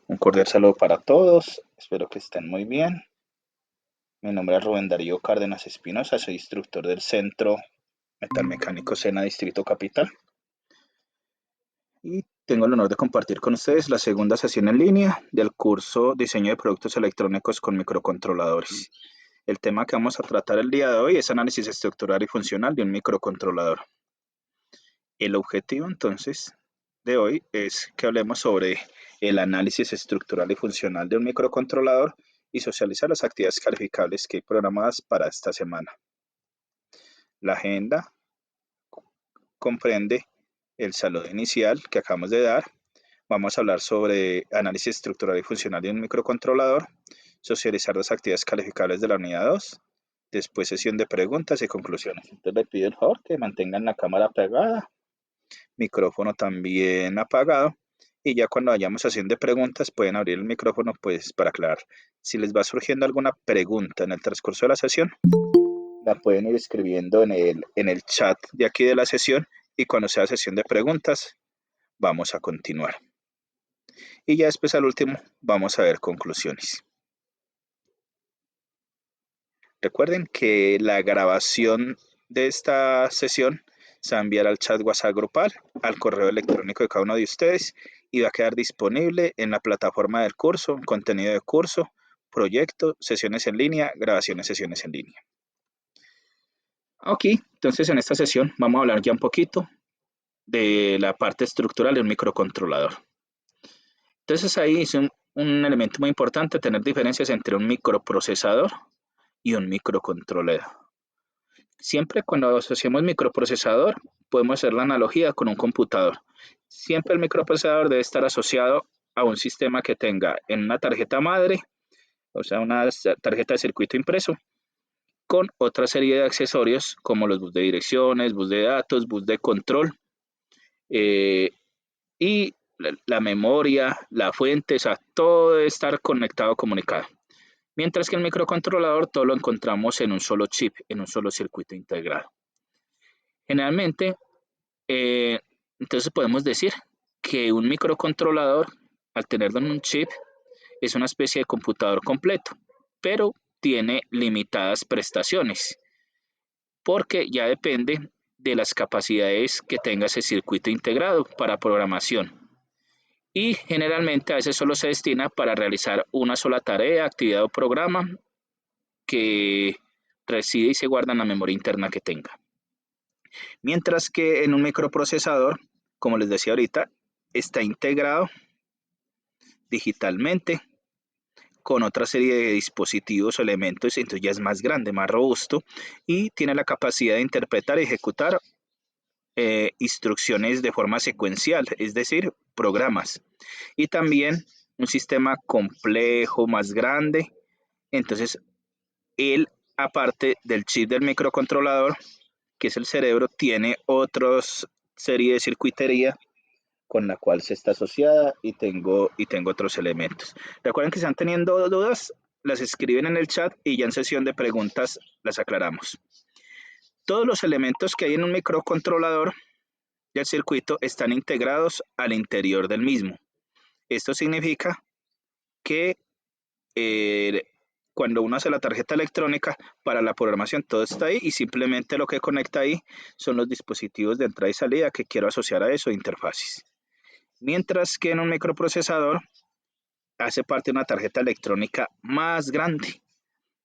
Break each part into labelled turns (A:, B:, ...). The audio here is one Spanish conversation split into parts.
A: Un cordial saludo para todos, espero que estén muy bien. Mi nombre es Rubén Darío Cárdenas Espinosa, soy instructor del Centro Metalmecánico SENA Distrito Capital y tengo el honor de compartir con ustedes la segunda sesión en línea del curso Diseño de Productos Electrónicos con Microcontroladores. El tema que vamos a tratar el día de hoy es análisis estructural y funcional de un microcontrolador. El objetivo entonces de hoy es que hablemos sobre el análisis estructural y funcional de un microcontrolador y socializar las actividades calificables que hay programadas para esta semana. La agenda comprende el saludo inicial que acabamos de dar. Vamos a hablar sobre análisis estructural y funcional de un microcontrolador, socializar las actividades calificables de la unidad 2, después sesión de preguntas y conclusiones. Entonces le pido el favor que mantengan la cámara apagada, micrófono también apagado, y ya cuando vayamos haciendo preguntas pueden abrir el micrófono pues para aclarar. Si les va surgiendo alguna pregunta en el transcurso de la sesión, la pueden ir escribiendo en el chat de aquí de la sesión y cuando sea sesión de preguntas vamos a continuar. Y ya después al último vamos a ver conclusiones. Recuerden que la grabación de esta sesión se va a enviar al chat WhatsApp grupal, al correo electrónico de cada uno de ustedes y va a quedar disponible en la plataforma del curso, contenido de curso, proyecto, sesiones en línea, grabaciones, sesiones en línea. Ok, entonces en esta sesión vamos a hablar ya un poquito de la parte estructural de un microcontrolador. Entonces ahí es un elemento muy importante tener diferencias entre un microprocesador y un microcontrolador. Siempre cuando asociamos microprocesador, podemos hacer la analogía con un computador. Siempre el microprocesador debe estar asociado a un sistema que tenga en una tarjeta madre, o sea, una tarjeta de circuito impreso, con otra serie de accesorios como los bus de direcciones, bus de datos, bus de control, y la memoria, la fuente, o sea, todo debe estar conectado, comunicado. Mientras que el microcontrolador todo lo encontramos en un solo chip, en un solo circuito integrado. Generalmente, eh, entonces podemos decir que un microcontrolador, al tenerlo en un chip, es una especie de computador completo, pero tiene limitadas prestaciones, porque ya depende de las capacidades que tenga ese circuito integrado para programación. Y generalmente a veces solo se destina para realizar una sola tarea, actividad o programa que reside y se guarda en la memoria interna que tenga. Mientras que en un microprocesador, como les decía ahorita, está integrado digitalmente con otra serie de dispositivos o elementos, entonces ya es más grande, más robusto y tiene la capacidad de interpretar y ejecutar instrucciones de forma secuencial, es decir, programas. Y también un sistema complejo, más grande. Entonces, él, aparte del chip del microcontrolador, que es el cerebro, tiene otra serie de circuitería con la cual se está asociada y tengo otros elementos. Recuerden que si están teniendo dudas, las escriben en el chat y ya en sesión de preguntas las aclaramos. Todos los elementos que hay en un microcontrolador del circuito están integrados al interior del mismo. Esto significa que eh, cuando uno hace la tarjeta electrónica para la programación, todo está ahí y simplemente lo que conecta ahí son los dispositivos de entrada y salida que quiero asociar a eso, interfaces. Mientras que en un microprocesador hace parte de una tarjeta electrónica más grande.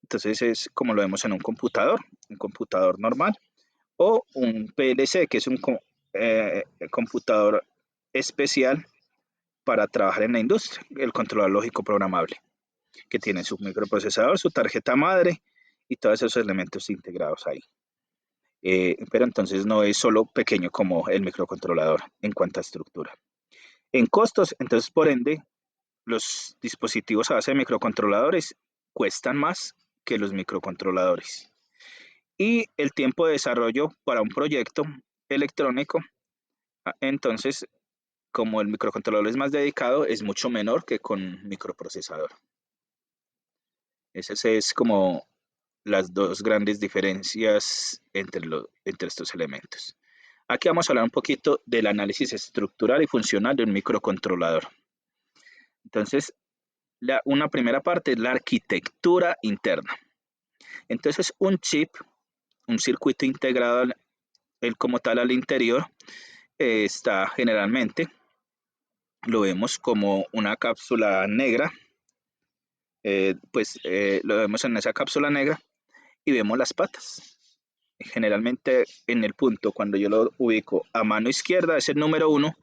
A: Entonces es como lo vemos en un computador normal, o un PLC, que es un computador especial para trabajar en la industria, el controlador lógico programable, que tiene su microprocesador, su tarjeta madre y todos esos elementos integrados ahí. Pero entonces no es solo pequeño como el microcontrolador en cuanto a estructura. En costos, entonces por ende, los dispositivos a base de microcontroladores cuestan más que los microcontroladores. Y el tiempo de desarrollo para un proyecto electrónico, entonces, como el microcontrolador es más dedicado, es mucho menor que con microprocesador. Esas es como las dos grandes diferencias entre estos elementos. Aquí vamos a hablar un poquito del análisis estructural y funcional de un microcontrolador. Entonces, una primera parte es la arquitectura interna. Entonces, un chip, un circuito integrado como tal al interior, está generalmente, lo vemos como una cápsula negra, lo vemos en esa cápsula negra y vemos las patas. Generalmente en el punto, cuando yo lo ubico a mano izquierda, es el número 1,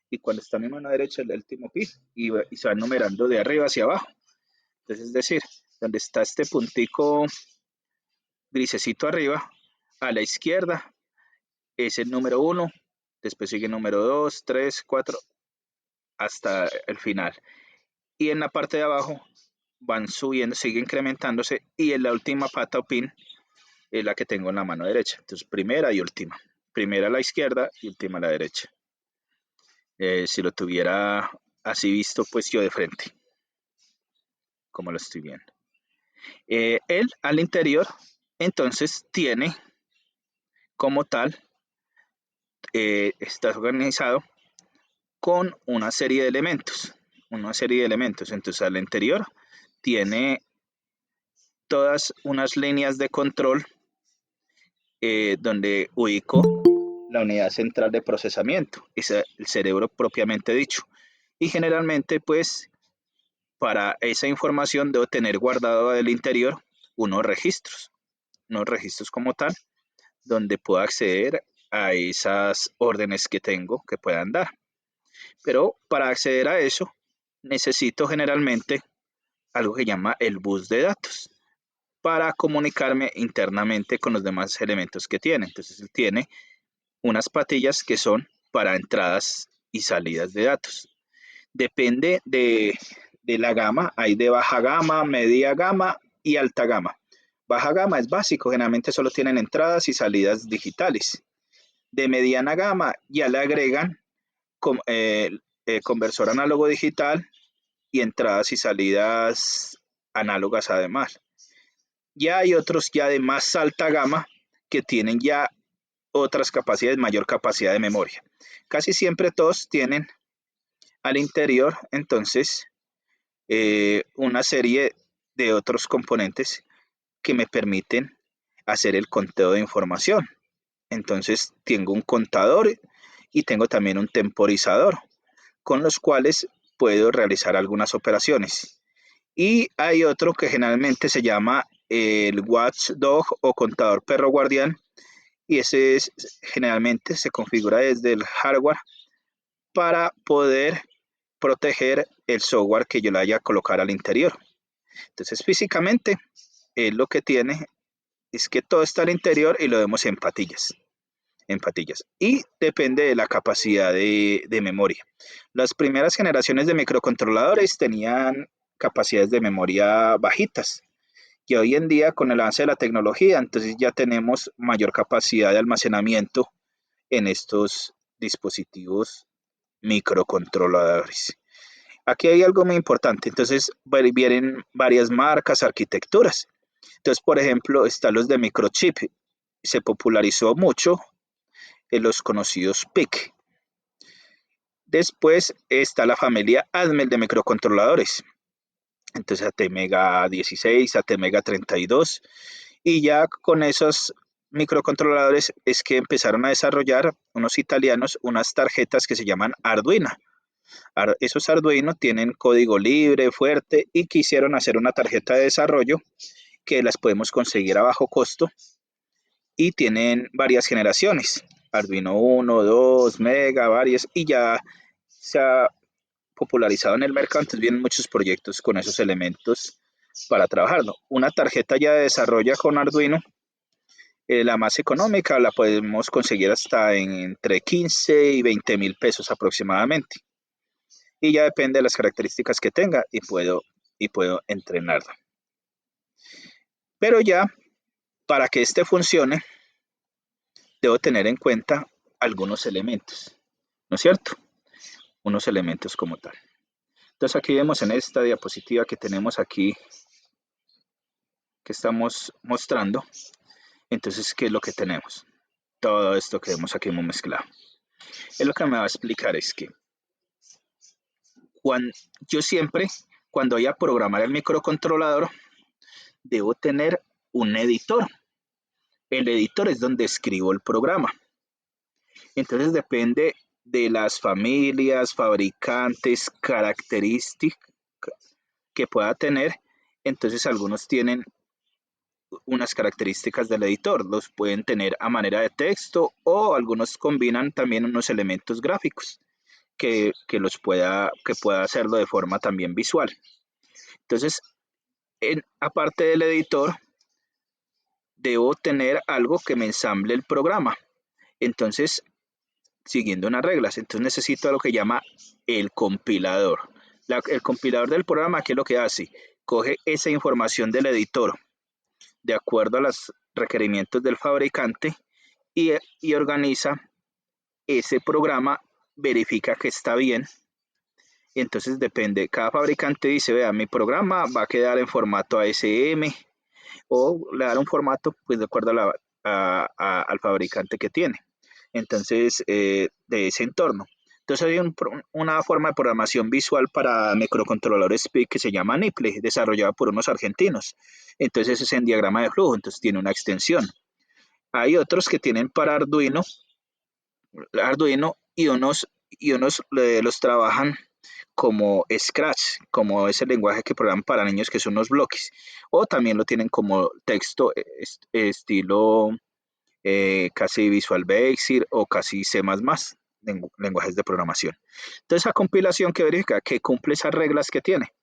A: y cuando está a mi mano derecha, el último pi, y se va numerando de arriba hacia abajo. Entonces, es decir, donde está este puntico grisecito arriba, a la izquierda es el número 1, después sigue el número 2, 3, 4, hasta el final. Y en la parte de abajo van subiendo, sigue incrementándose, y en la última pata o pin es la que tengo en la mano derecha. Entonces, primera y última. Primera a la izquierda y última a la derecha. Si lo tuviera así visto, pues yo de frente, como lo estoy viendo. Él al interior, entonces, tiene como tal, está organizado con una serie de elementos. Entonces, al interior tiene todas unas líneas de control, donde ubico la unidad central de procesamiento, es el cerebro propiamente dicho. Y generalmente, pues, para esa información debo tener guardado del interior unos registros como tal, donde puedo acceder a esas órdenes que tengo que puedan dar. Pero para acceder a eso, necesito generalmente algo que llama el bus de datos para comunicarme internamente con los demás elementos que tiene. Entonces, él tiene unas patillas que son para entradas y salidas de datos. Depende de la gama, hay de baja gama, media gama y alta gama. Baja gama es básico, generalmente solo tienen entradas y salidas digitales. De mediana gama ya le agregan conversor análogo digital y entradas y salidas análogas además. Ya hay otros ya de más alta gama que tienen ya otras capacidades, mayor capacidad de memoria. Casi siempre todos tienen al interior, entonces, una serie de otros componentes que me permiten hacer el conteo de información. Entonces, tengo un contador y tengo también un temporizador, con los cuales puedo realizar algunas operaciones. Y hay otro que generalmente se llama el watchdog o contador perro guardián, y ese generalmente se configura desde el hardware para poder proteger el software que yo le haya colocado al interior. Entonces, físicamente, lo que tiene es que todo está al interior y lo vemos en patillas. Y depende de la capacidad de memoria. Las primeras generaciones de microcontroladores tenían capacidades de memoria bajitas, y hoy en día, con el avance de la tecnología, entonces ya tenemos mayor capacidad de almacenamiento en estos dispositivos microcontroladores. Aquí hay algo muy importante. Entonces, vienen varias marcas, arquitecturas. Entonces, por ejemplo, están los de microchip. Se popularizó mucho en los conocidos PIC. Después está la familia Atmel de microcontroladores. Entonces, ATmega 16, ATmega 32. Y ya con esos microcontroladores es que empezaron a desarrollar unos italianos unas tarjetas que se llaman Arduino. Esos Arduino tienen código libre, fuerte, y quisieron hacer una tarjeta de desarrollo que las podemos conseguir a bajo costo, y tienen varias generaciones. Arduino 1, 2, Mega, varias, y ya se ha popularizado en el mercado, entonces vienen muchos proyectos con esos elementos para trabajarlo. Una tarjeta ya de desarrollo con Arduino, la más económica la podemos conseguir hasta entre 15 y 20 mil pesos aproximadamente. Y ya depende de las características que tenga, y puedo entrenarlo. Pero ya, para que este funcione, debo tener en cuenta algunos elementos, ¿no es cierto? Unos elementos como tal. Entonces, aquí vemos en esta diapositiva que tenemos aquí, que estamos mostrando. Entonces, ¿qué es lo que tenemos? Todo esto que vemos aquí hemos mezclado. Es lo que me va a explicar es que Cuando, yo siempre, cuando voy a programar el microcontrolador, debo tener un editor. El editor es donde escribo el programa. Entonces depende de las familias, fabricantes, características que pueda tener. Entonces algunos tienen unas características del editor, los pueden tener a manera de texto o algunos combinan también unos elementos gráficos que pueda hacerlo de forma también visual. Entonces, aparte del editor, debo tener algo que me ensamble el programa. Entonces, siguiendo unas reglas, entonces necesito algo que llama el compilador. El compilador del programa, ¿qué es lo que hace? Coge esa información del editor de acuerdo a los requerimientos del fabricante y organiza ese programa, verifica que está bien. Y entonces depende, cada fabricante dice, vea, mi programa va a quedar en formato ASM o le da un formato pues de acuerdo al fabricante que tiene. Entonces, de ese entorno. Entonces hay una forma de programación visual para microcontroladores PIC que se llama NIPLE, desarrollada por unos argentinos. Entonces es en diagrama de flujo, entonces tiene una extensión. Hay otros que tienen para Arduino y unos los trabajan como Scratch, como ese lenguaje que programan para niños que son unos bloques, o también lo tienen como texto estilo casi Visual Basic o casi C++, lenguajes de programación. Entonces, la compilación que verifica que cumple esas reglas que tiene.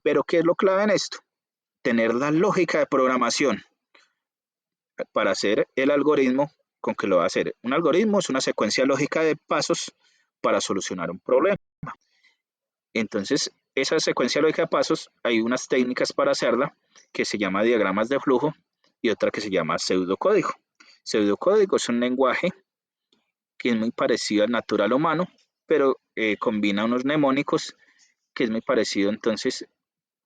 A: Pero, ¿qué es lo clave en esto? Tener la lógica de programación para hacer el algoritmo con que lo va a hacer. Un algoritmo es una secuencia lógica de pasos para solucionar un problema. Entonces, esa secuencia lógica de pasos, hay unas técnicas para hacerla que se llama diagramas de flujo y otra que se llama pseudocódigo. Pseudocódigo es un lenguaje que es muy parecido al natural humano, pero combina unos mnemónicos que es muy parecido entonces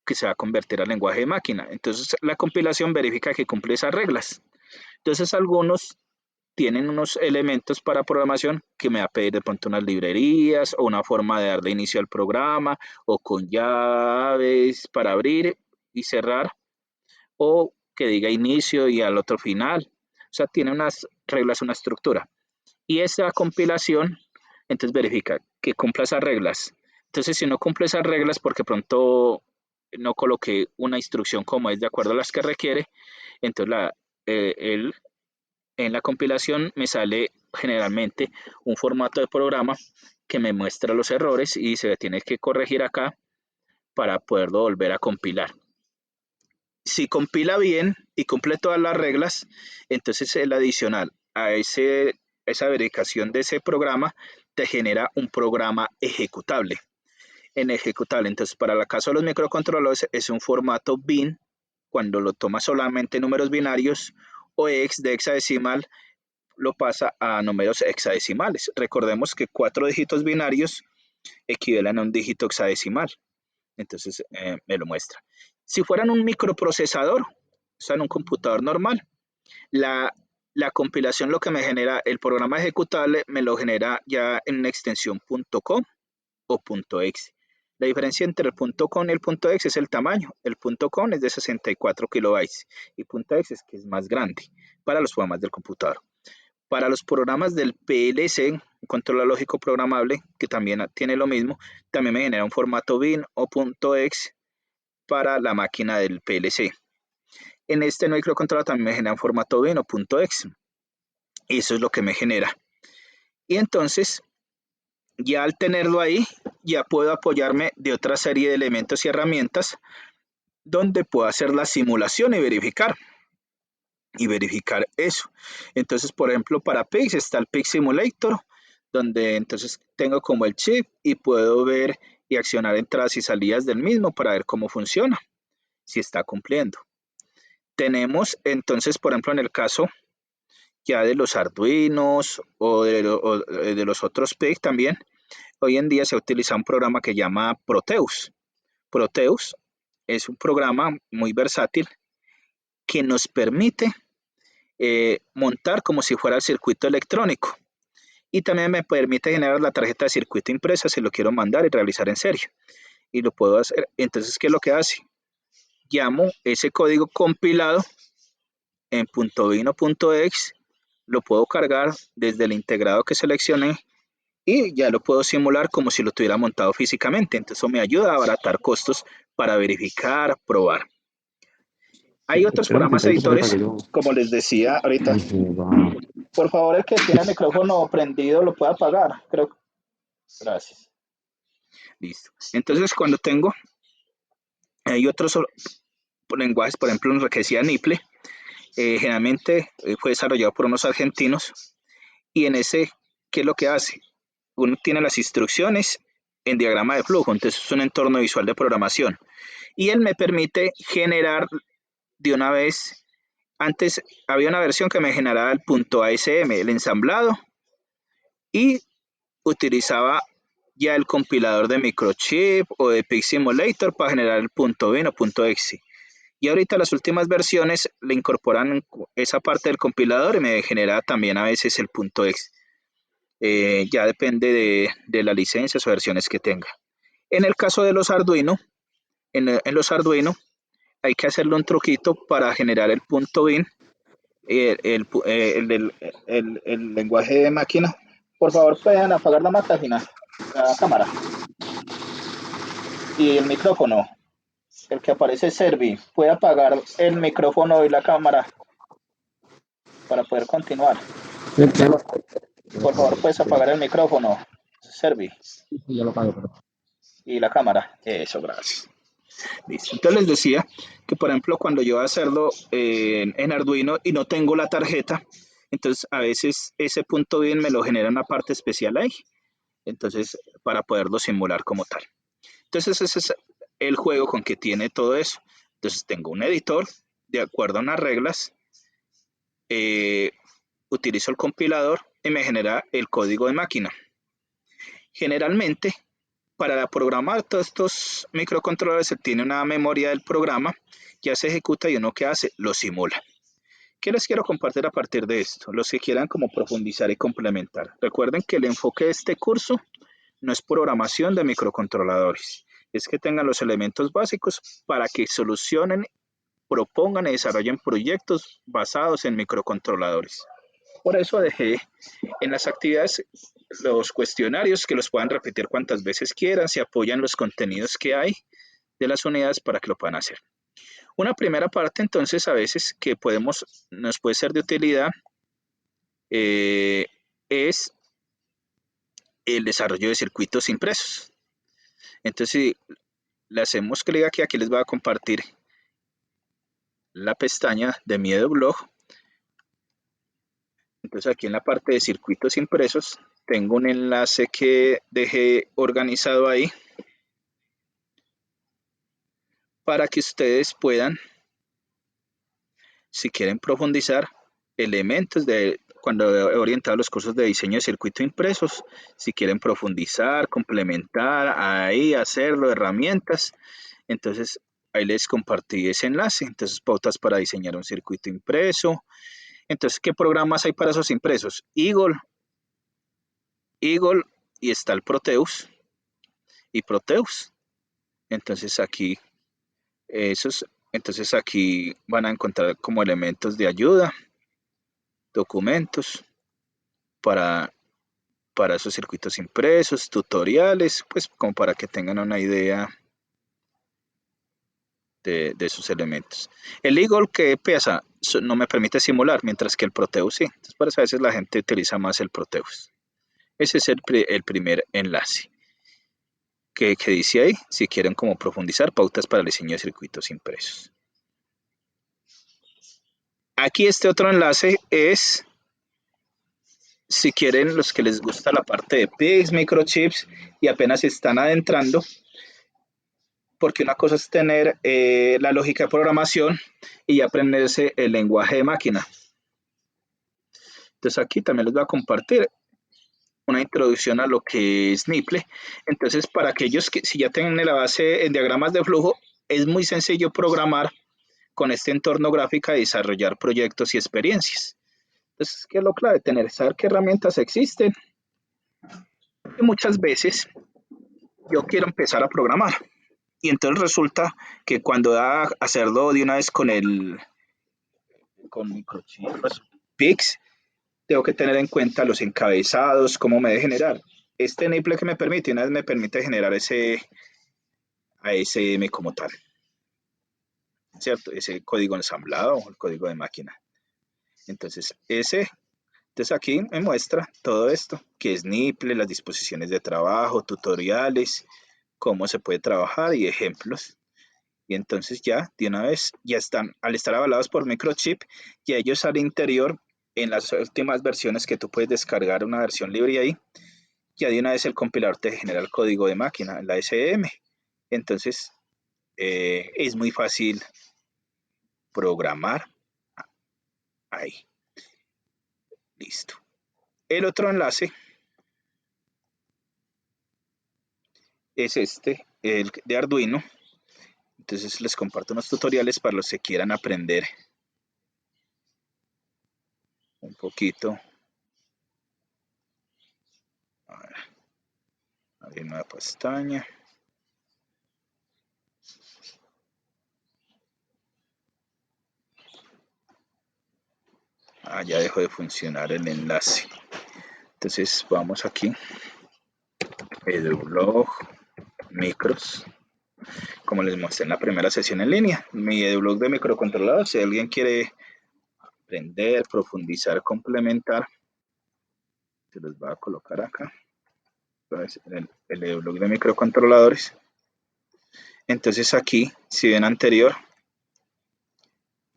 A: que se va a convertir al lenguaje de máquina. Entonces la compilación verifica que cumple esas reglas. Entonces algunos tienen unos elementos para programación que me va a pedir de pronto unas librerías o una forma de darle inicio al programa o con llaves para abrir y cerrar o que diga inicio y al otro final. O sea, tiene unas reglas, una estructura. Y esa compilación, entonces verifica que cumpla esas reglas. Entonces, si no cumple esas reglas, porque pronto no coloqué una instrucción como es de acuerdo a las que requiere, entonces en la compilación me sale generalmente un formato de programa que me muestra los errores y se tiene que corregir acá para poderlo volver a compilar. Si compila bien y cumple todas las reglas, entonces el adicional a esa verificación de ese programa te genera un programa ejecutable. En ejecutable, entonces para el caso de los microcontroladores es un formato bin cuando lo toma solamente números binarios o ex de hexadecimal lo pasa a números hexadecimales. Recordemos que 4 dígitos binarios equivalen a un dígito hexadecimal. Entonces me lo muestra. Si fueran un microprocesador, o sea, en un computador normal, la, la compilación lo que me genera, el programa ejecutable me lo genera ya en una extensión .com o .exe. La diferencia entre el .com y el .exe es el tamaño. El .com es de 64 kilobytes y .exe es que es más grande para los programas del computador. Para los programas del PLC, un controlador lógico programable, que también tiene lo mismo, también me genera un formato bin o .exe para la máquina del PLC. En este microcontrolador también me genera un formato bin o .exe. Eso es lo que me genera. Y entonces, ya al tenerlo ahí, ya puedo apoyarme de otra serie de elementos y herramientas donde puedo hacer la simulación y verificar eso. Entonces, por ejemplo, para PIX está el PIX Simulator, donde entonces tengo como el chip y puedo ver y accionar entradas y salidas del mismo para ver cómo funciona, si está cumpliendo. Tenemos entonces, por ejemplo, en el caso ya de los Arduinos o de los otros PIC también, hoy en día se utiliza un programa que llama Proteus. Proteus es un programa muy versátil que nos permite montar como si fuera el circuito electrónico y también me permite generar la tarjeta de circuito impresa si lo quiero mandar y realizar en serie. Y lo puedo hacer. Entonces, ¿qué es lo que hace? Llamo ese código compilado en .bin o .exe, lo puedo cargar desde el integrado que seleccioné y ya lo puedo simular como si lo tuviera montado físicamente. Entonces eso me ayuda a abaratar costos para verificar, probar. Hay otros
B: Excelente,
A: programas
B: te digo para
A: editores,
B: que yo.
A: como les decía ahorita.
B: Va.
A: Por favor, el que tiene el micrófono prendido lo puede apagar. Creo. Gracias. Listo. Entonces, cuando tengo, hay otros lenguajes, por ejemplo, el que decía Niple, generalmente fue desarrollado por unos argentinos y en ese, ¿qué es lo que hace? Uno tiene las instrucciones en diagrama de flujo, entonces es un entorno visual de programación y él me permite generar de una vez. Antes había una versión que me generaba el .asm, el ensamblado, y utilizaba ya el compilador de microchip o de PIC-Simulator para generar el .bin o .exe. Y ahorita las últimas versiones le incorporan esa parte del compilador y me genera también a veces el .exe. Ya depende de las licencias o versiones que tenga. En el caso de los Arduino, en los Arduino hay que hacerle un truquito para generar el .bin, el lenguaje de máquina. Por favor, pueden apagar la máquina, la cámara y el micrófono. El que aparece Servi, puede apagar el micrófono y la cámara para poder continuar. Por favor, puedes apagar el micrófono, Servi,
B: Ya lo pago, pero.
A: y la cámara. Eso, gracias. Listo. Entonces les decía que, por ejemplo, cuando yo voy a hacerlo en Arduino y no tengo la tarjeta, entonces a veces ese punto bin me lo genera una parte especial ahí. Entonces, para poderlo simular como tal. Entonces, ese es el juego con que tiene todo eso. Entonces, tengo un editor de acuerdo a unas reglas, eh, utilizo el compilador y me genera el código de máquina. Generalmente, para programar todos estos microcontroladores se tiene una memoria del programa, ya se ejecuta y uno que hace, lo simula. ¿Qué les quiero compartir a partir de esto? Los que quieran como profundizar y complementar. Recuerden que el enfoque de este curso no es programación de microcontroladores, es que tengan los elementos básicos para que solucionen, propongan y desarrollen proyectos basados en microcontroladores. Por eso dejé en las actividades los cuestionarios que los puedan repetir cuantas veces quieran, se apoyan los contenidos que hay de las unidades para que lo puedan hacer. Una primera parte entonces a veces que nos puede ser de utilidad es el desarrollo de circuitos impresos. Entonces, si le hacemos clic aquí, aquí les voy a compartir la pestaña de mi blog. Entonces, aquí en la parte de circuitos impresos, tengo un enlace que dejé organizado ahí para que ustedes puedan, si quieren profundizar, elementos de cuando he orientado los cursos de diseño de circuitos impresos, si quieren profundizar, complementar, ahí hacerlo, herramientas. Entonces, ahí les compartí ese enlace. Entonces, pautas para diseñar un circuito impreso. Entonces, ¿qué programas hay para esos impresos? Eagle y está el Proteus y Proteus. Entonces, entonces aquí van a encontrar como elementos de ayuda, documentos para, para esos circuitos impresos, tutoriales, pues como para que tengan una idea de esos elementos. El Eagle que pesa no me permite simular, mientras que el Proteus sí. Entonces, por eso a veces la gente utiliza más el Proteus. Ese es el primer enlace que dice ahí, si quieren como profundizar, pautas para el diseño de circuitos impresos. Aquí este otro enlace es, si quieren, los que les gusta la parte de PICs, microchips y apenas están adentrando, porque una cosa es tener la lógica de programación y aprenderse el lenguaje de máquina. Entonces aquí también les voy a compartir una introducción a lo que es Niple. Entonces, para aquellos que si ya tienen la base en diagramas de flujo, es muy sencillo programar con este entorno gráfico y desarrollar proyectos y experiencias. Entonces, ¿qué es lo clave? Saber qué herramientas existen Y muchas veces yo quiero empezar a programar. Y entonces resulta que cuando da a hacerlo de una vez con microchip, Pix, tengo que tener en cuenta los encabezados, cómo me debe generar. Este enable que me permite, una vez me permite generar ese ASM como tal, ¿cierto? Ese código ensamblado o el código de máquina. Entonces, aquí me muestra todo esto, que es NIPLE, las disposiciones de trabajo, tutoriales, cómo se puede trabajar y ejemplos. Y entonces ya, de una vez, ya están, al estar avalados por Microchip, y ellos al interior, en las últimas versiones que tú puedes descargar una versión libre ahí, ya de una vez el compilador te genera el código de máquina, la SM. Entonces, es muy fácil programar ahí. Listo. El otro enlace es este, el de Arduino. Entonces les comparto unos tutoriales para los que quieran aprender un poquito. A ver, abrir nueva pestaña. Ya dejó de funcionar el enlace. Entonces vamos aquí. EduBlog, micros. Como les mostré en la primera sesión en línea. Mi EduBlog de microcontrolador. Si alguien quiere aprender, profundizar, complementar, se los va a colocar acá. El EduBlog de microcontroladores. Entonces aquí, si ven anterior,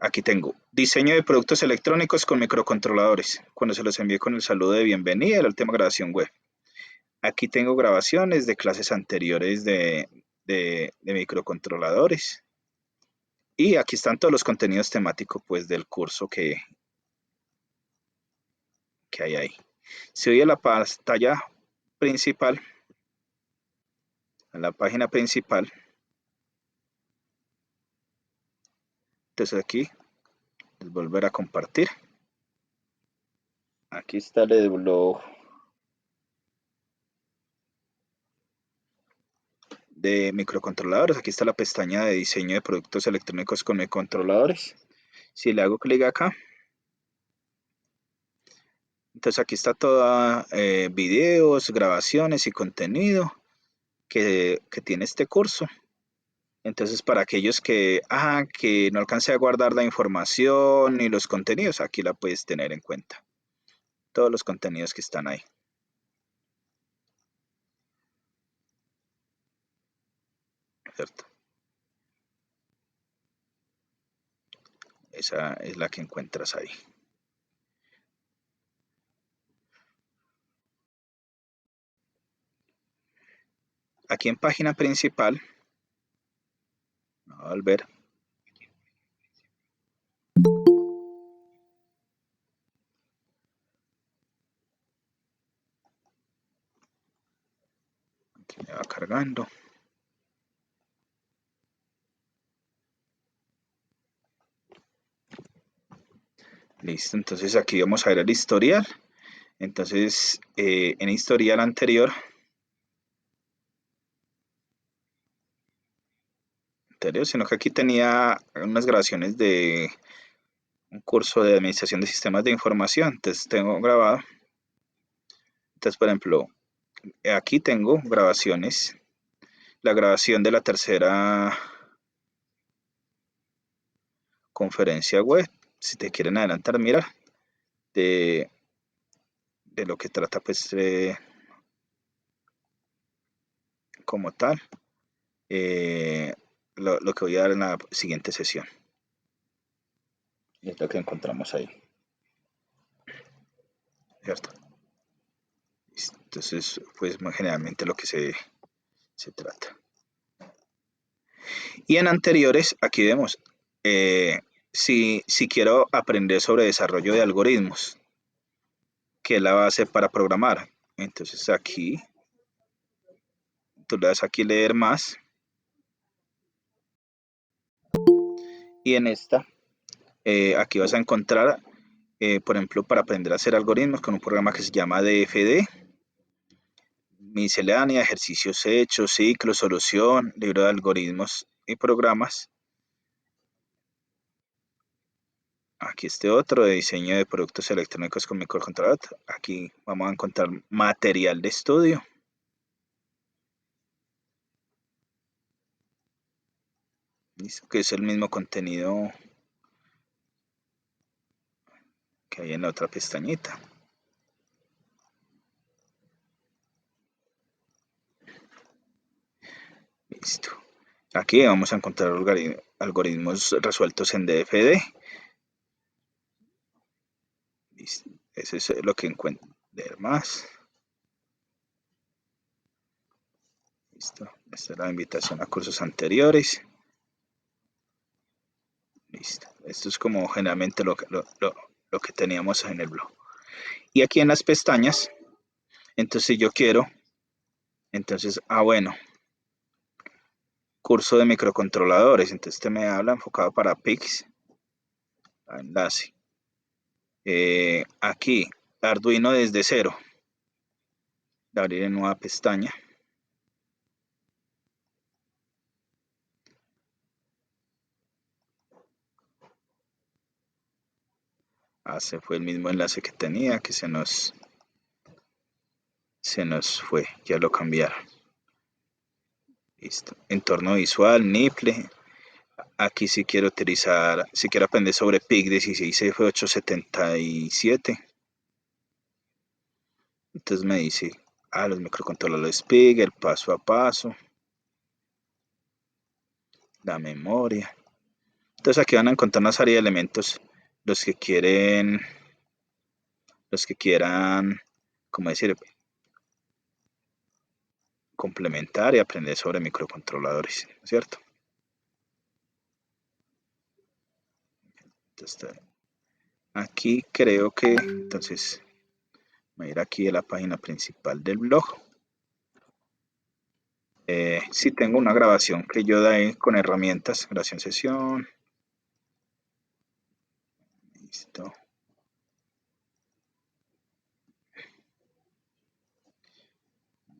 A: aquí tengo diseño de productos electrónicos con microcontroladores. Cuando se los envié con el saludo de bienvenida, la última grabación web. Aquí tengo grabaciones de clases anteriores de microcontroladores. Y aquí están todos los contenidos temáticos pues, del curso que hay ahí. Si voy a la pantalla principal, a la página principal, entonces aquí, volver a compartir. Aquí está el blog de microcontroladores. Aquí está la pestaña de diseño de productos electrónicos con microcontroladores. Si le hago clic acá, entonces aquí está todo videos, grabaciones y contenido que tiene este curso. Entonces para aquellos que no alcance a guardar la información y los contenidos, aquí la puedes tener en cuenta. Todos los contenidos que están ahí. ¿Cierto? Esa es la que encuentras ahí. Aquí en página principal, a volver. Me va cargando. Listo, entonces aquí vamos a ver el historial. Entonces, en historial anterior, sino que aquí tenía unas grabaciones de un curso de administración de sistemas de información. Entonces tengo grabado. Entonces, por ejemplo, aquí tengo grabaciones. La grabación de la tercera conferencia web, si te quieren adelantar, mira, de lo que trata pues como tal, lo que voy a dar en la siguiente sesión. Es lo que encontramos ahí. ¿Cierto? Entonces, pues generalmente lo que se trata. Y en anteriores, aquí vemos, si quiero aprender sobre desarrollo de algoritmos, que es la base para programar. Entonces aquí, tú le das aquí leer más. Y en esta, aquí vas a encontrar, por ejemplo, para aprender a hacer algoritmos con un programa que se llama DFD. miscelánea, ejercicios hechos, ciclos, solución, libro de algoritmos y programas. Aquí este otro de diseño de productos electrónicos con microcontrolador. Aquí vamos a encontrar material de estudio. Listo, que es el mismo contenido que hay en la otra pestañita. Listo. Aquí vamos a encontrar algoritmos resueltos en DFD. Listo. Eso es lo que encuentro más. Listo. Esta es la invitación a cursos anteriores. Listo. Esto es como generalmente lo que teníamos en el blog. Y aquí en las pestañas, entonces si yo quiero, entonces, bueno, curso de microcontroladores, entonces este me habla enfocado para PICs, enlace. Aquí, Arduino desde cero, abrir en nueva pestaña. Se fue el mismo enlace que tenía, que se nos fue, ya lo cambiaron. Listo. Entorno visual, NIPLE. Aquí si quiero utilizar, si quiero aprender sobre PIC 16F877. Entonces me dice, los microcontroladores PIC, el paso a paso, la memoria. Entonces aquí van a encontrar una serie de elementos, los que quieran, como decir, complementar y aprender sobre microcontroladores, ¿cierto? Entonces, aquí creo que, entonces, voy a ir aquí a la página principal del blog. Sí tengo una grabación que yo doy con herramientas, grabación sesión. Listo.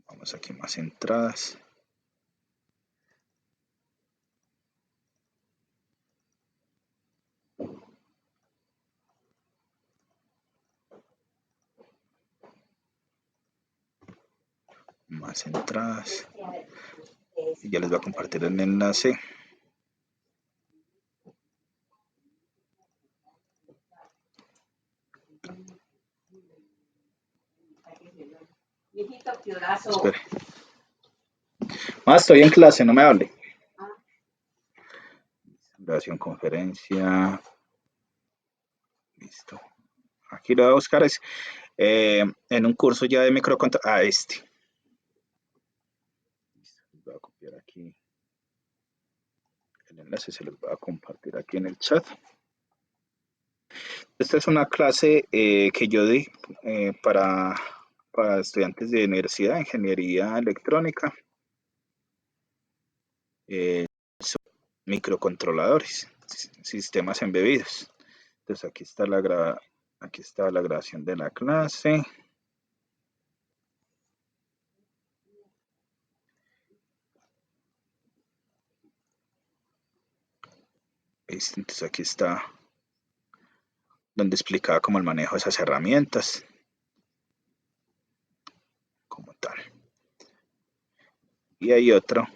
A: Vamos aquí más entradas. Más entradas. Y ya les voy a compartir el enlace. Espere. Estoy en clase, no me hable. Grabación conferencia. Listo. Aquí lo voy a buscar en un curso ya de microcontrol. Este. Voy a copiar aquí el enlace, se los voy a compartir aquí en el chat. Esta es una clase que yo di para estudiantes de universidad de ingeniería electrónica. Microcontroladores, sistemas embebidos. Entonces aquí está la grabación de la clase. Entonces aquí está donde explicaba como el manejo de esas herramientas como tal. Y hay otro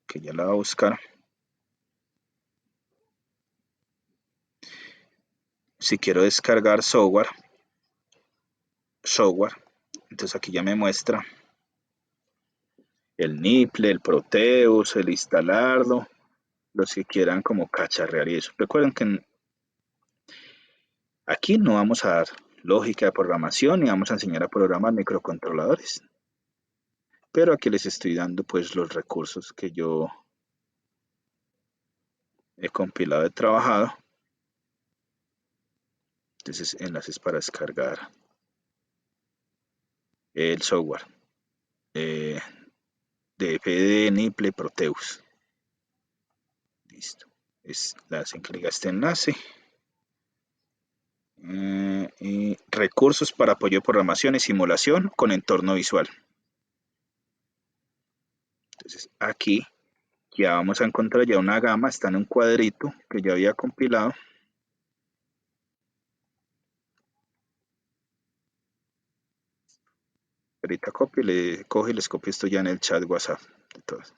A: que ya la voy a buscar. Si quiero descargar software, entonces aquí ya me muestra el NIPLE, el Proteus, el instalarlo, los que quieran como cacharrear y eso. Recuerden que aquí no vamos a dar lógica de programación ni vamos a enseñar a programar microcontroladores, pero aquí les estoy dando pues los recursos que yo he compilado y trabajado. Entonces enlaces para descargar el software de FD, NIPLE, Proteus. Listo. Le hacen clic a este enlace. Y recursos para apoyo de programación y simulación con entorno visual. Entonces aquí ya vamos a encontrar ya una gama, está en un cuadrito que ya había compilado. Ahorita coge y les copio esto ya en el chat WhatsApp de todos.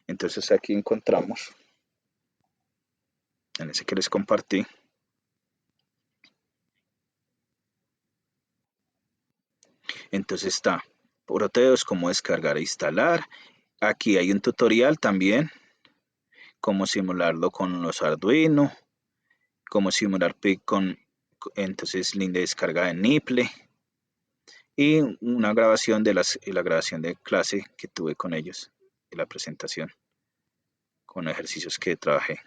A: Entonces aquí encontramos, en ese que les compartí, entonces está Proteus, cómo descargar e instalar. Aquí hay un tutorial también, cómo simularlo con los Arduino, cómo simular PIC con, entonces, link de descarga de Nipple, y una grabación de la grabación de clase que tuve con ellos, de la presentación, con ejercicios que trabajé,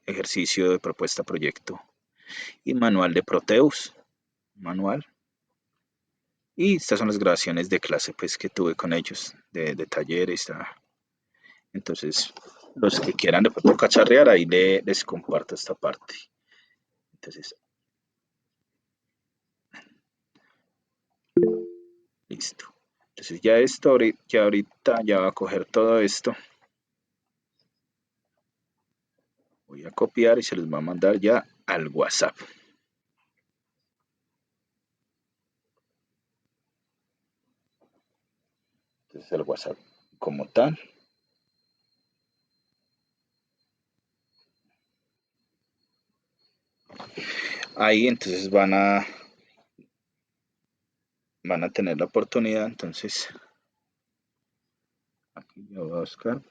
A: ejercicio de propuesta proyecto, y manual de Proteus, manual. Y estas son las grabaciones de clase pues que tuve con ellos, de talleres. Entonces, los que quieran de pronto cacharrear, ahí les comparto esta parte. Entonces, listo. Entonces ya esto, ya ahorita ya va a coger todo esto. Voy a copiar y se los va a mandar ya al WhatsApp. Entonces el WhatsApp como tal. Ahí entonces van a tener la oportunidad. Entonces, aquí yo voy a buscar.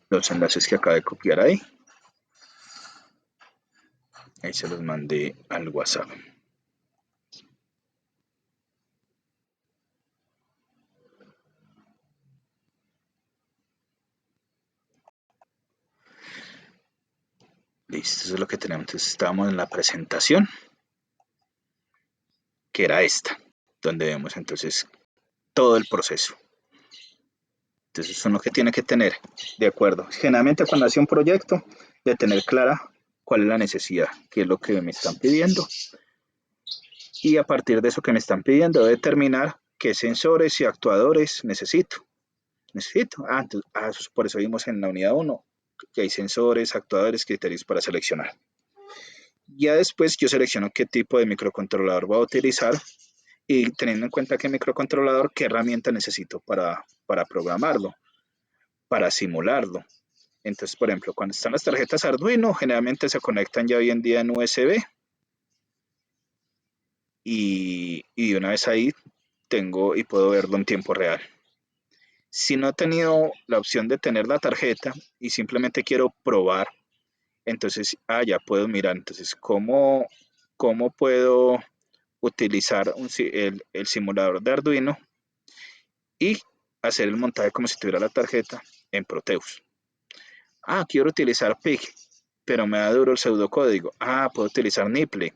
A: Los enlaces que acabo de copiar ahí. Ahí se los mandé al WhatsApp. Listo, eso es lo que tenemos. Entonces estábamos en la presentación, que era esta, donde vemos entonces todo el proceso. Entonces eso es lo que tiene que tener, de acuerdo. Generalmente cuando hace un proyecto, de tener clara cuál es la necesidad, qué es lo que me están pidiendo. Y a partir de eso que me están pidiendo, determinar qué sensores y actuadores necesito. Entonces, por eso vimos en la unidad 1 que hay sensores, actuadores, criterios para seleccionar. Ya después yo selecciono qué tipo de microcontrolador voy a utilizar y teniendo en cuenta qué microcontrolador, qué herramienta necesito para programarlo, para simularlo. Entonces, por ejemplo, cuando están las tarjetas Arduino, generalmente se conectan ya hoy en día en USB y de una vez ahí tengo y puedo verlo en tiempo real. Si no he tenido la opción de tener la tarjeta y simplemente quiero probar, entonces ya puedo mirar. Entonces, ¿cómo puedo utilizar el simulador de Arduino y hacer el montaje como si tuviera la tarjeta en Proteus? Quiero utilizar PIC, pero me da duro el pseudocódigo. Puedo utilizar Nipple.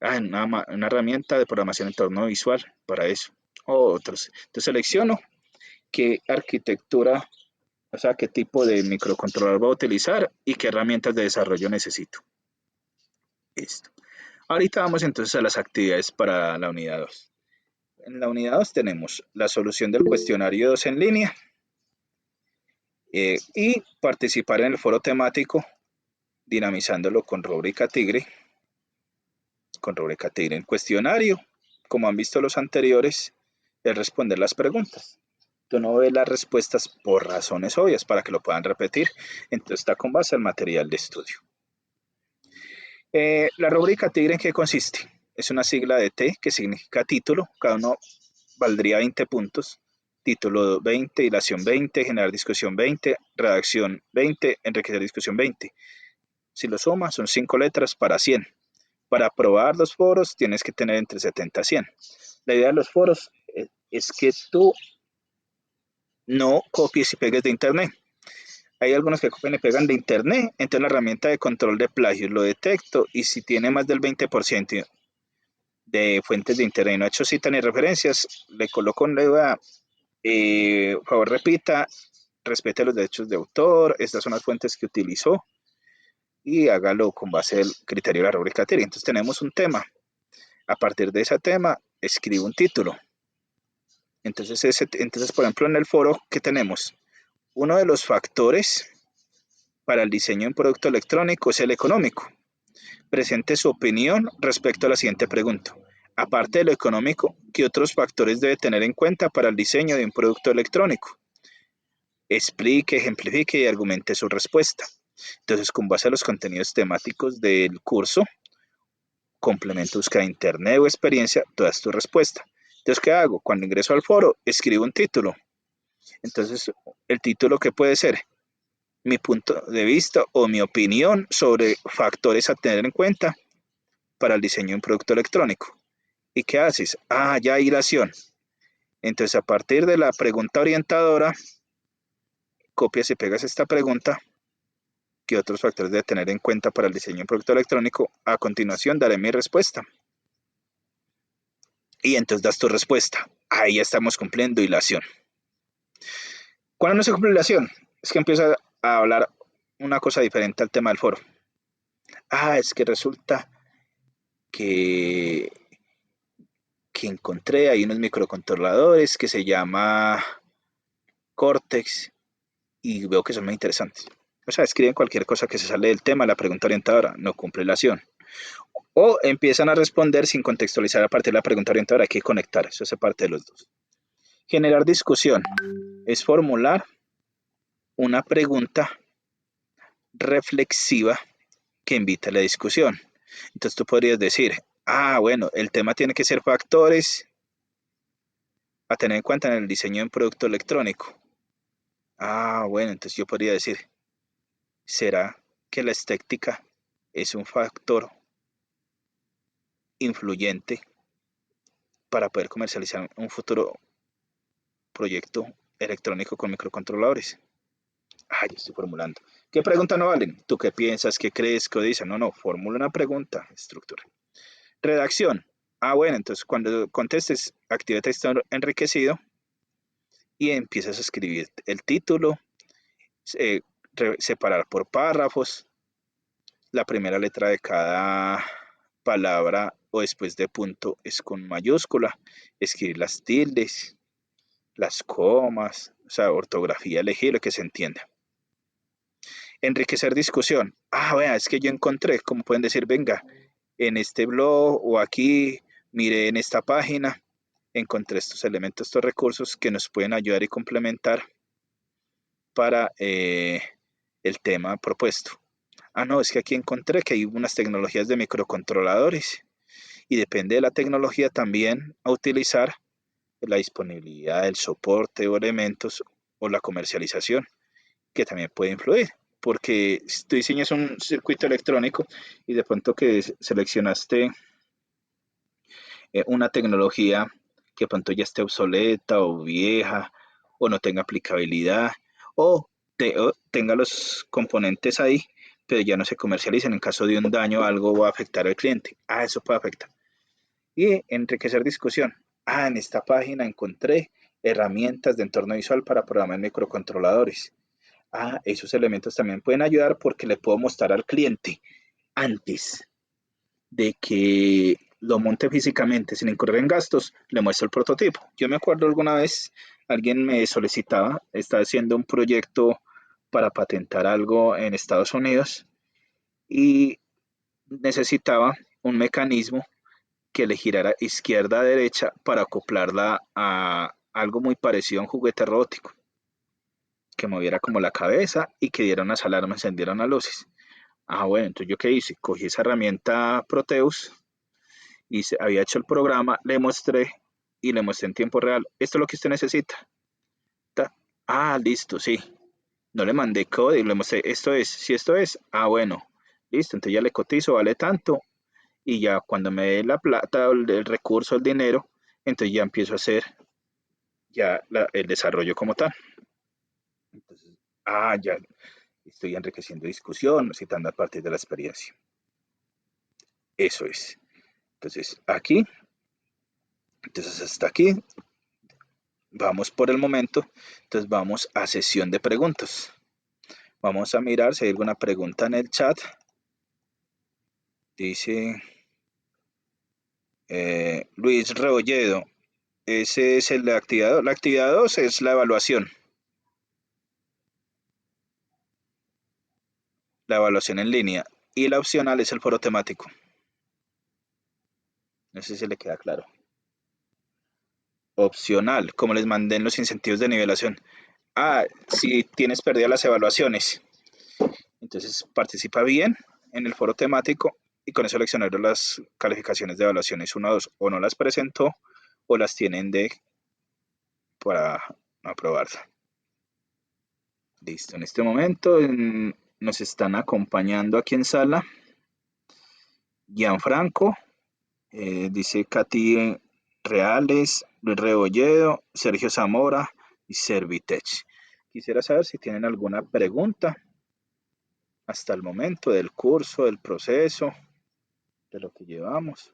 A: Una herramienta de programación en entorno visual para eso. Otros. Entonces selecciono qué arquitectura, o sea, qué tipo de microcontrolador voy a utilizar y qué herramientas de desarrollo necesito. Listo. Ahorita vamos entonces a las actividades para la unidad 2. En la unidad 2 tenemos la solución del cuestionario 2 en línea y participar en el foro temático dinamizándolo con rúbrica Tigre. En cuestionario, como han visto los anteriores, es responder las preguntas. Tú no ves las respuestas por razones obvias para que lo puedan repetir. Entonces está con base al material de estudio. La rúbrica Tigre, ¿en qué consiste? Es una sigla de T que significa título. Cada uno valdría 20 puntos. Título 20, hilación 20, generar discusión 20, redacción 20, enriquecer discusión 20. Si lo sumas, son 5 letras para 100. Para probar los foros tienes que tener entre 70 y 100. La idea de los foros es que tú no copies y pegues de internet. Hay algunos que copian y pegan de internet, entonces la herramienta de control de plagio lo detecto y si tiene más del 20% de fuentes de internet y no ha hecho cita ni referencias, le coloco un por favor repita, respete los derechos de autor, estas son las fuentes que utilizó y hágalo con base al criterio de la rúbrica TIR. Entonces tenemos un tema. A partir de ese tema, escribo un título. Entonces, por ejemplo, en el foro, ¿qué tenemos? Uno de los factores para el diseño de un producto electrónico es el económico. Presente su opinión respecto a la siguiente pregunta. Aparte de lo económico, ¿qué otros factores debe tener en cuenta para el diseño de un producto electrónico? Explique, ejemplifique y argumente su respuesta. Entonces, con base a los contenidos temáticos del curso, complemento búsqueda de internet o experiencia, toda tu respuesta. Entonces, ¿qué hago? Cuando ingreso al foro, escribo un título. Entonces, el título, ¿qué puede ser? Mi punto de vista o mi opinión sobre factores a tener en cuenta para el diseño de un producto electrónico. ¿Y qué haces? Ya hilación. Entonces, a partir de la pregunta orientadora, copias y pegas esta pregunta. ¿Qué otros factores debe tener en cuenta para el diseño de un producto electrónico? A continuación, daré mi respuesta. Y entonces das tu respuesta. Ahí ya estamos cumpliendo hilación. ¿Cuándo no se cumple hilación? Es que empieza a hablar una cosa diferente al tema del foro. Es que resulta que, que encontré ahí unos microcontroladores que se llama Cortex y veo que son muy interesantes. O sea, escriben cualquier cosa que se sale del tema, la pregunta orientadora no cumple hilación. O empiezan a responder sin contextualizar a partir de la pregunta orientadora, hay que conectar, eso es parte de los dos. Generar discusión es formular una pregunta reflexiva que invita a la discusión. Entonces tú podrías decir, bueno, el tema tiene que ser factores a tener en cuenta en el diseño de un producto electrónico. Bueno, entonces yo podría decir, ¿será que la estética es un factor influyente para poder comercializar un futuro proyecto electrónico con microcontroladores? Ya estoy formulando. ¿Qué pregunta no valen? ¿Tú qué piensas? ¿Qué crees? ¿Qué dices? No, formula una pregunta, estructura. Redacción. Bueno, entonces cuando contestes, activa texto enriquecido y empiezas a escribir el título, separar por párrafos, la primera letra de cada palabra o después de punto es con mayúscula, escribir las tildes, las comas, o sea, ortografía legible que se entienda. Enriquecer discusión. Vea, es que yo encontré, como pueden decir, venga, en este blog o aquí, mire en esta página, encontré estos elementos, estos recursos que nos pueden ayudar y complementar para el tema propuesto. No, es que aquí encontré que hay unas tecnologías de microcontroladores y depende de la tecnología también a utilizar la disponibilidad, el soporte o elementos o la comercialización que también puede influir. Porque si tú diseñas un circuito electrónico y de pronto que seleccionaste una tecnología que de pronto ya esté obsoleta o vieja o no tenga aplicabilidad o tenga los componentes ahí, pero ya no se comercializan. En caso de un daño, algo va a afectar al cliente. Eso puede afectar. Y enriquecer discusión. En esta página encontré herramientas de entorno visual para programar microcontroladores. Esos elementos también pueden ayudar porque le puedo mostrar al cliente antes de que lo monte físicamente sin incurrir en gastos, le muestro el prototipo. Yo me acuerdo alguna vez, alguien me solicitaba, estaba haciendo un proyecto para patentar algo en Estados Unidos y necesitaba un mecanismo que le girara izquierda a derecha para acoplarla a algo muy parecido a un juguete robótico, que moviera como la cabeza y que diera unas alarmas, encendieran las luces. Bueno, entonces yo qué hice, cogí esa herramienta Proteus y había hecho el programa, le mostré y le mostré en tiempo real, esto es lo que usted necesita. Listo, sí. No le mandé código, le mostré, esto es, si esto es, bueno, listo, entonces ya le cotizo, vale tanto, y ya cuando me dé la plata, el recurso, el dinero, entonces ya empiezo a hacer ya el desarrollo como tal. Entonces, ya estoy enriqueciendo discusión, citando a partir de la experiencia. Eso es. Entonces, aquí, entonces hasta aquí, vamos por el momento, entonces vamos a sesión de preguntas. Vamos a mirar si hay alguna pregunta en el chat. Dice, Luis Rebolledo, ese es el actividad. La actividad 2 es la evaluación. La evaluación en línea. Y la opcional es el foro temático. No sé si le queda claro. Opcional, como les mandé en los incentivos de nivelación. Si tienes perdidas las evaluaciones. Entonces participa bien en el foro temático y con eso seleccionaron las calificaciones de evaluaciones 1 a 2. O no las presentó o las tienen para aprobarla. Listo, en este momento nos están acompañando aquí en sala Gianfranco, dice Katy Reales, Luis Rebolledo, Sergio Zamora y Servitech. Quisiera saber si tienen alguna pregunta hasta el momento del curso, del proceso, de lo que llevamos.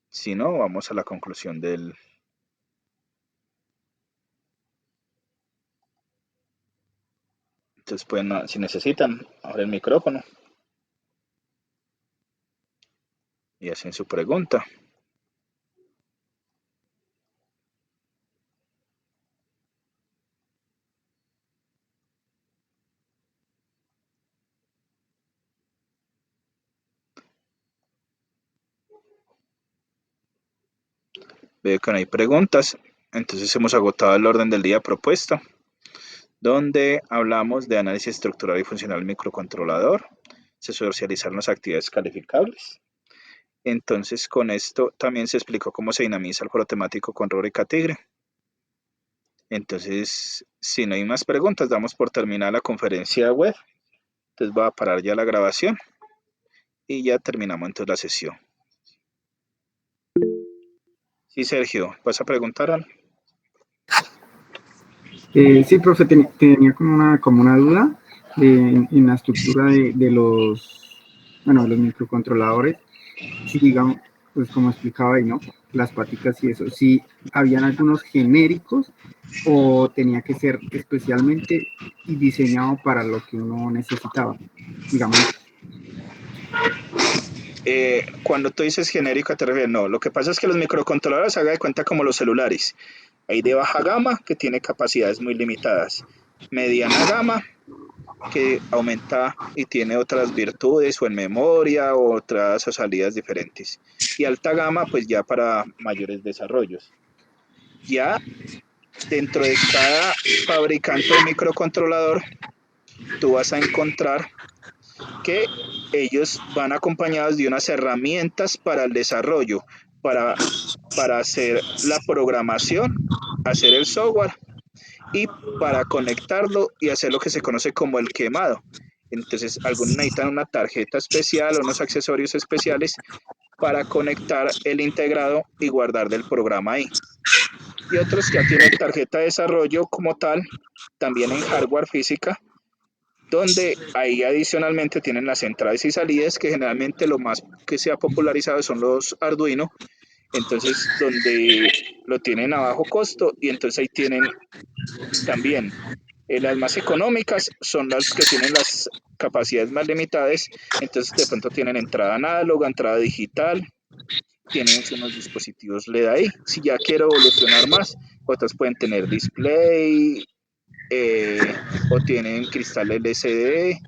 A: Si no, vamos a la conclusión del... Entonces, pueden, si necesitan, abrir el micrófono y hacen su pregunta. Veo que no hay preguntas, entonces hemos agotado el orden del día propuesto, donde hablamos de análisis estructural y funcional del microcontrolador, se socializaron las actividades calificables. Entonces, con esto también se explicó cómo se dinamiza el foro temático con Rúbrica Tigre. Entonces, si no hay más preguntas, damos por terminada la conferencia web. Entonces, voy a parar ya la grabación y ya terminamos entonces la sesión. Sí, Sergio, ¿vas a preguntar algo?
B: Sí, profe, tenía como una duda en la estructura de los microcontroladores. Si digamos, pues como explicaba ahí, ¿no? Las paticas y eso, si habían algunos genéricos o tenía que ser especialmente y diseñado para lo que uno necesitaba, digamos.
A: Cuando tú dices genérico, te refieres, no, lo que pasa es que los microcontroladores haga de cuenta como los celulares. Hay de baja gama que tiene capacidades muy limitadas, mediana gama que aumenta y tiene otras virtudes o en memoria o otras salidas diferentes. Y alta gama pues ya para mayores desarrollos. Ya dentro de cada fabricante de microcontrolador tú vas a encontrar que ellos van acompañados de unas herramientas para el desarrollo, para hacer la programación, hacer el software y para conectarlo y hacer lo que se conoce como el quemado. Entonces, algunos necesitan una tarjeta especial o unos accesorios especiales para conectar el integrado y guardar del programa ahí. Y otros ya tienen tarjeta de desarrollo como tal, también en hardware física, donde ahí adicionalmente tienen las entradas y salidas, que generalmente lo más que se ha popularizado son los Arduino, entonces donde lo tienen a bajo costo y entonces ahí tienen también las más económicas son las que tienen las capacidades más limitadas, entonces de pronto tienen entrada análoga, entrada digital, tienen unos dispositivos LED ahí. Si ya quiero evolucionar más, otras pueden tener display o tienen cristal LCD,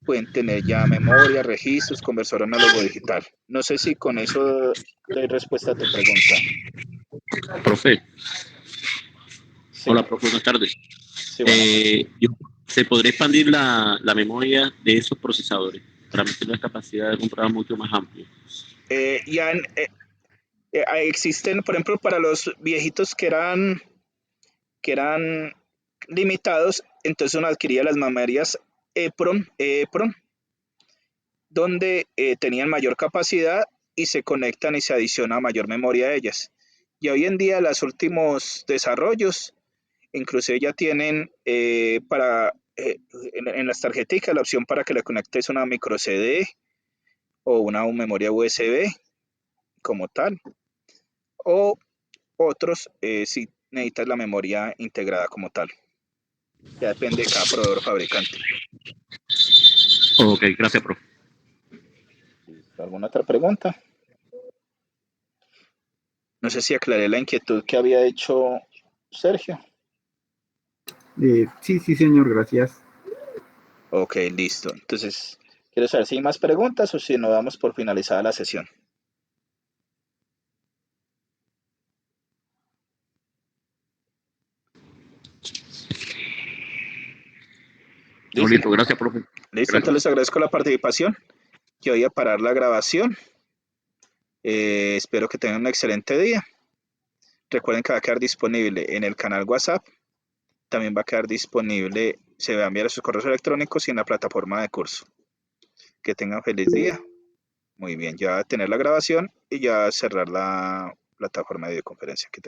A: pueden tener ya memoria, registros, conversor análogo digital. No sé si con eso doy respuesta a tu pregunta.
C: Profe,
A: Sí,
C: hola, profe, buenas tardes.
A: sí, buenas tardes.
C: ¿Se podría expandir la memoria de esos procesadores para meter la capacidad de un programa mucho más amplio?
A: Ya existen, por ejemplo, para los viejitos que eran limitados, entonces uno adquiría las memorias EEPROM, donde tenían mayor capacidad y se conectan y se adiciona mayor memoria a ellas. Y hoy en día los últimos desarrollos, inclusive ya tienen en las tarjetas la opción para que le conectes una micro CD o una memoria USB como tal, o otros si necesitas la memoria integrada como tal. Ya depende de cada proveedor o fabricante.
C: Ok, gracias, profe.
A: ¿Alguna otra pregunta? No sé si aclaré la inquietud que había hecho Sergio.
B: Sí, sí, señor, gracias.
A: Ok, listo. Entonces, quiero saber si hay más preguntas o si no damos por finalizada la sesión.
C: No,
A: ¿Listo?
C: listo, gracias, profe.
A: Listo, entonces
C: Gracias.
A: les agradezco la participación. Yo voy a parar la grabación. Espero que tengan un excelente día. Recuerden que va a quedar disponible en el canal WhatsApp. También va a quedar disponible, se va a enviar sus correos electrónicos y en la plataforma de curso. Que tengan feliz día. Muy bien, ya va a tener la grabación y ya cerrar la plataforma de videoconferencia.